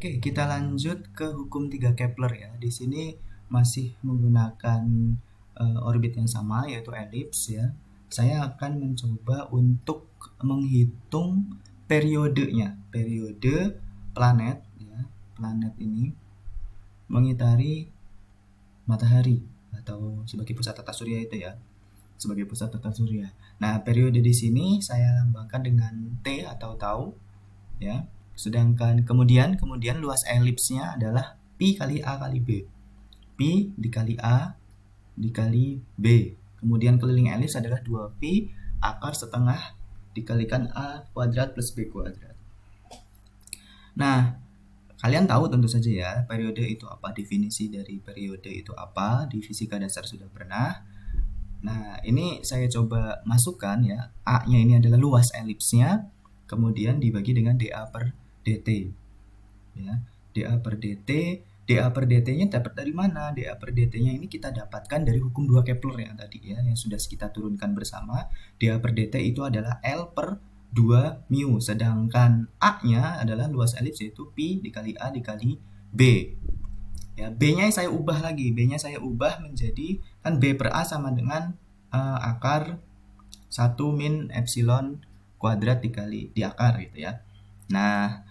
Oke, kita lanjut ke hukum 3 Kepler ya. Di sini masih menggunakan orbit yang sama yaitu elips ya. Saya akan mencoba untuk menghitung periodenya, periode planet ya. Planet ini mengitari matahari atau sebagai pusat tata surya itu ya. Sebagai pusat tata surya. Nah, periode di sini saya lambangkan dengan T atau tau ya. Sedangkan kemudian luas elipsnya adalah pi kali A kali B. Pi dikali A dikali B. Kemudian keliling elips adalah 2pi akar setengah dikalikan A kuadrat plus B kuadrat. Nah, kalian tahu tentu saja ya, periode itu apa, definisi dari periode itu apa, di fisika dasar sudah pernah. Nah, ini saya coba masukkan ya, A-nya ini adalah luas elipsnya, kemudian dibagi dengan dA per dt. Ya, dA per dt, dA per dt-nya dapat dari mana? dA per dt-nya ini kita dapatkan dari hukum 2 Kepler yang tadi ya, yang sudah kita turunkan bersama. dA per dt itu adalah L per 2 mu, sedangkan A-nya adalah luas elips yaitu pi dikali A dikali B. Ya, B-nya saya ubah lagi, B-nya saya ubah menjadi kan B per A sama dengan akar 1 min epsilon kuadrat dikali di akar gitu ya. Nah,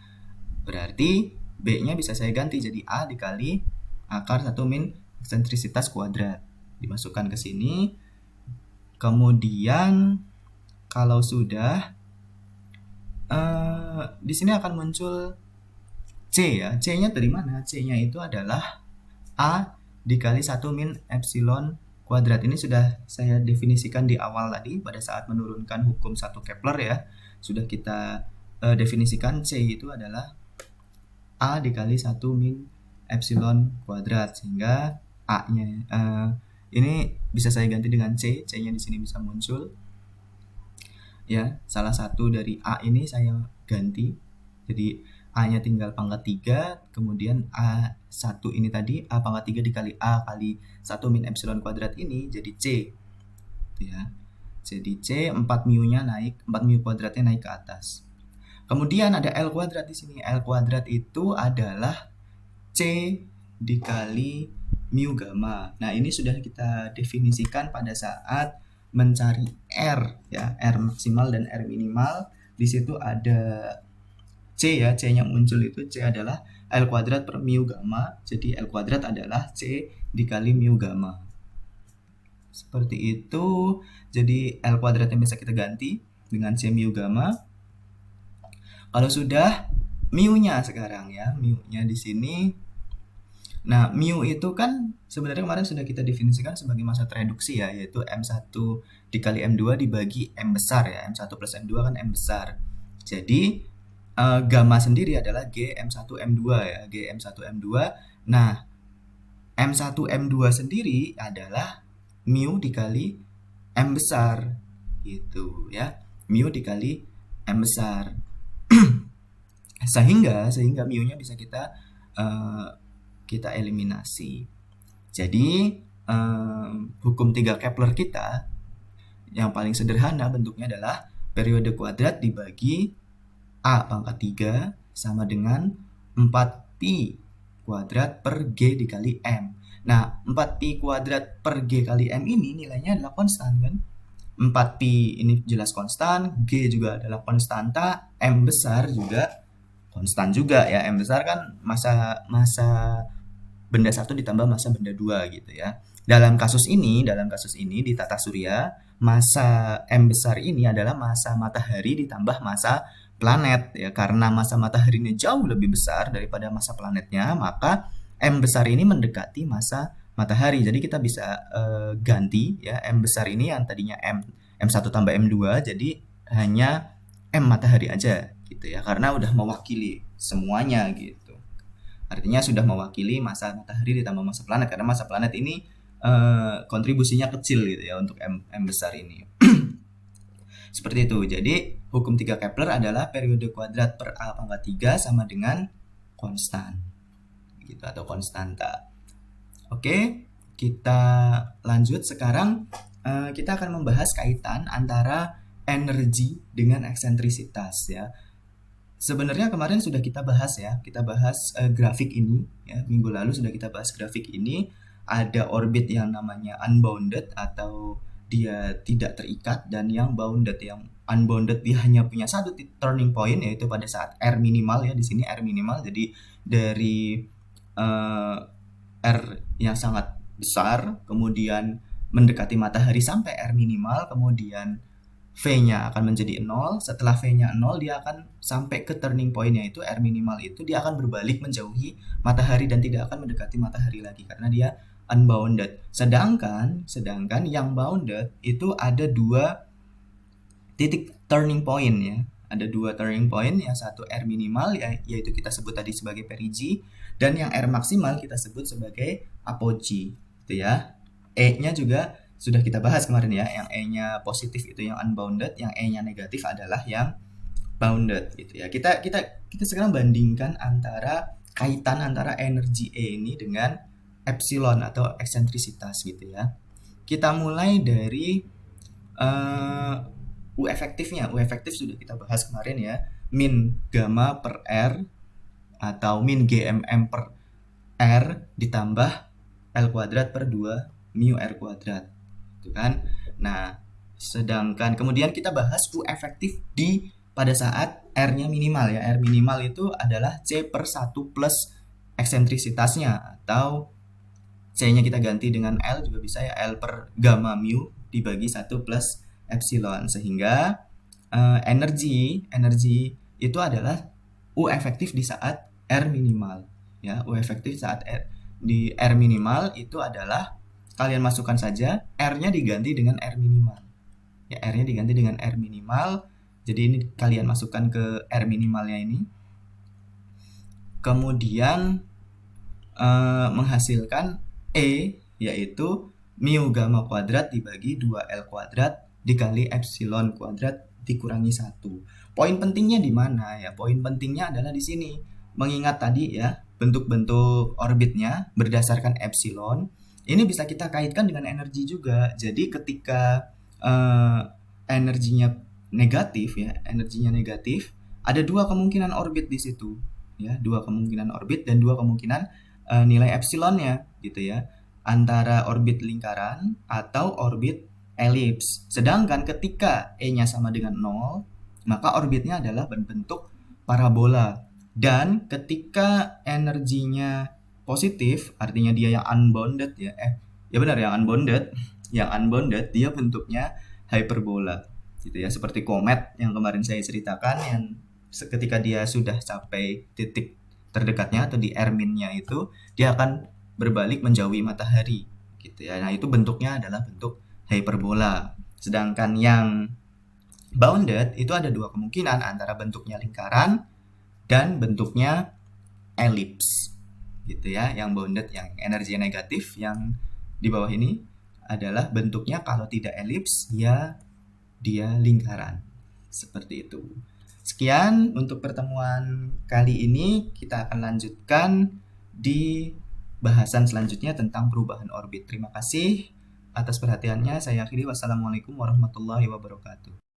berarti B-nya bisa saya ganti jadi A dikali akar 1 min eksentrisitas kuadrat. Dimasukkan ke sini. Kemudian kalau sudah di sini akan muncul C ya. C-nya dari mana? C-nya itu adalah A dikali 1 min epsilon kuadrat. Ini sudah saya definisikan di awal tadi pada saat menurunkan hukum 1 Kepler ya. Sudah kita definisikan C itu adalah A dikali 1 min epsilon kuadrat, sehingga A-nya ini bisa saya ganti dengan C. C-nya di sini bisa muncul. Ya, salah satu dari A ini saya ganti. Jadi A-nya tinggal pangkat 3, kemudian A1 ini tadi A pangkat 3 dikali A kali 1 min epsilon kuadrat ini jadi C. Ya. Jadi C 4 mu-nya naik, 4 mu kuadratnya naik ke atas. Kemudian ada L kuadrat di sini. L kuadrat itu adalah C dikali mu gamma. Nah, ini sudah kita definisikan pada saat mencari R ya, R maksimal dan R minimal. Di situ ada C ya, C-nya muncul itu C adalah L kuadrat per mu gamma. Jadi L kuadrat adalah C dikali mu gamma. Seperti itu. Jadi L kuadratnya bisa kita ganti dengan C mu gamma. Kalau sudah mu-nya sekarang ya, mu-nya di sini. Nah, mu itu kan sebenarnya kemarin sudah kita definisikan sebagai massa tereduksi ya, yaitu M1 dikali M2 dibagi M besar ya. M1 plus M2 kan M besar. Jadi gamma sendiri adalah G M1 M2 ya, G M1 M2. Nah, M1 M2 sendiri adalah mu dikali M besar gitu ya. Mu dikali M besar. sehingga mu-nya bisa kita eliminasi. Jadi hukum 3 Kepler kita yang paling sederhana bentuknya adalah periode kuadrat dibagi A pangkat 3 sama dengan 4pi kuadrat per G dikali M. Nah, 4pi kuadrat per G kali M ini nilainya adalah konstan kan? 4pi ini jelas konstan, G juga adalah konstanta, M besar juga konstan juga ya. M besar kan massa benda 1 ditambah massa benda 2 gitu ya. Dalam kasus ini di tata surya, massa M besar ini adalah massa matahari ditambah massa planet ya. Karena massa mataharinya jauh lebih besar daripada massa planetnya, maka M besar ini mendekati massa matahari. Jadi kita bisa ganti ya, M besar ini yang tadinya M1 tambah M2 jadi hanya M matahari aja gitu ya, karena udah mewakili semuanya gitu. Artinya sudah mewakili massa matahari ditambah massa planet, karena massa planet ini kontribusinya kecil gitu ya untuk M besar ini. Seperti itu. Jadi hukum 3 Kepler adalah periode kuadrat per A pangkat 3 sama dengan konstan gitu atau konstanta. Oke, kita lanjut sekarang. Kita akan membahas kaitan antara energi dengan eksentrisitas ya. sebenarnya kemarin sudah kita bahas ya, kita bahas grafik ini ya, minggu lalu sudah kita bahas grafik ini. Ada orbit yang namanya unbounded atau dia tidak terikat, dan yang bounded. Yang unbounded dia hanya punya satu turning point, yaitu pada saat R minimal ya, di sini R minimal. Jadi dari R yang sangat besar, kemudian mendekati matahari sampai R minimal, kemudian V-nya akan menjadi 0. Setelah V-nya 0, dia akan sampai ke turning point, yaitu R minimal itu dia akan berbalik menjauhi matahari dan tidak akan mendekati matahari lagi karena dia unbounded. Sedangkan yang bounded itu ada dua titik turning point ya. Ada dua turning point, yang satu R minimal yaitu kita sebut tadi sebagai perigee, dan yang R maksimal kita sebut sebagai apogee gitu ya. E-nya juga sudah kita bahas kemarin ya, yang E-nya positif itu yang unbounded, yang E-nya negatif adalah yang bounded gitu ya. Kita sekarang bandingkan kaitan antara energi E ini dengan epsilon atau eksentrisitas gitu ya. Kita mulai dari U efektifnya. U efektif sudah kita bahas kemarin ya, min gamma per R atau min GMM per R ditambah L kuadrat per 2 mu R kuadrat. Kan? Nah, sedangkan kemudian kita bahas U efektif pada saat R-nya minimal ya. R minimal itu adalah C per 1 plus eksentrisitasnya, atau C-nya kita ganti dengan L juga bisa ya, L per gamma mu dibagi 1 plus epsilon, sehingga energi itu adalah U efektif di saat R minimal ya. U efektif saat di R minimal itu adalah, kalian masukkan saja R-nya diganti dengan R minimal. Ya, R-nya diganti dengan R minimal. Jadi ini kalian masukkan ke R minimalnya ini. Kemudian menghasilkan E, yaitu mu gamma kuadrat dibagi 2L kuadrat dikali epsilon kuadrat dikurangi 1. Poin pentingnya di mana ya? Poin pentingnya adalah di sini. Mengingat tadi ya, bentuk-bentuk orbitnya berdasarkan epsilon, ini bisa kita kaitkan dengan energi juga. Jadi ketika energinya negatif ya, ada dua kemungkinan orbit di situ ya, dua kemungkinan orbit dan dua kemungkinan nilai epsilonnya gitu ya, antara orbit lingkaran atau orbit elips. Sedangkan ketika E-nya sama dengan 0, maka orbitnya adalah berbentuk parabola. Dan ketika energinya positif, artinya dia yang unbounded ya. Ya benar, yang unbounded. Yang unbounded dia bentuknya hyperbola gitu ya, seperti komet yang kemarin saya ceritakan, yang ketika dia sudah capai titik terdekatnya atau di R-nya itu, dia akan berbalik menjauhi matahari gitu ya. Nah, itu bentuknya adalah bentuk hyperbola. Sedangkan yang bounded itu ada dua kemungkinan, antara bentuknya lingkaran dan bentuknya elips gitu ya. Yang bounded, yang energi negatif yang di bawah ini adalah bentuknya, kalau tidak elips ya dia lingkaran. Seperti itu. Sekian untuk pertemuan kali ini. Kita akan lanjutkan di bahasan selanjutnya tentang perubahan orbit. Terima kasih atas perhatiannya. Saya akhiri. Wassalamualaikum warahmatullahi wabarakatuh.